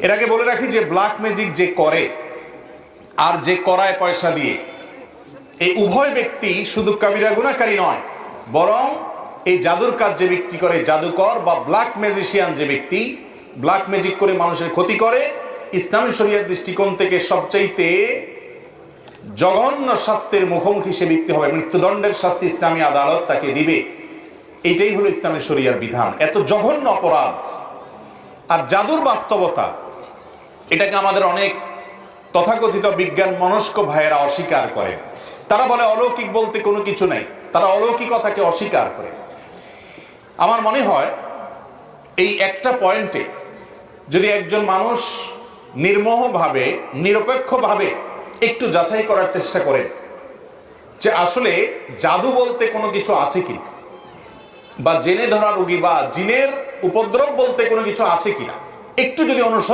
এর আগে বলে রাখি যে ব্ল্যাক ম্যাজিক যে করে আর যে করায় পয়সা দিয়ে, এই উভয় ব্যক্তি শুধু কবিরা গুনাহকারী নয়, বরং এই জাদুর কাজ যে ব্যক্তি করে, জাদুকর বা ব্ল্যাক ম্যাজিশিয়ান যে ব্যক্তি ব্ল্যাক ম্যাজিক করে মানুষের ক্ষতি করে, ইসলামী শরীয়তের দৃষ্টিকোণ থেকে সবচাইতে জঘন্য শাস্তির মুখোমুখি সে ব্যক্তি হবে। মৃত্যুদণ্ডের শাস্তি ইসলামী আদালত তাকে দিবে। এইটাই হলো ইসলামী শরীয়তের বিধান। এত জঘন্য অপরাধ। আর জাদুর বাস্তবতা, এটাকে আমাদের অনেক তথাকথিত বিজ্ঞান মনস্ক ভাইয়েরা অস্বীকার করে। তারা বলে অলৌকিক বলতে কোনো কিছু নেই, তারা অলৌকিকতাকে অস্বীকার করে। আমার মনে হয় এই একটা পয়েন্টে যদি একজন মানুষ নির্মোহভাবে, নিরপেক্ষভাবে একটু যাচাই করার চেষ্টা করেন যে আসলে জাদু বলতে কোনো কিছু আছে কিনা, বা জেনে ধরা রোগী বা জিনের উপদ্রব বলতে কোনো কিছু আছে কিনা, একটু যদি অনুসন্ধান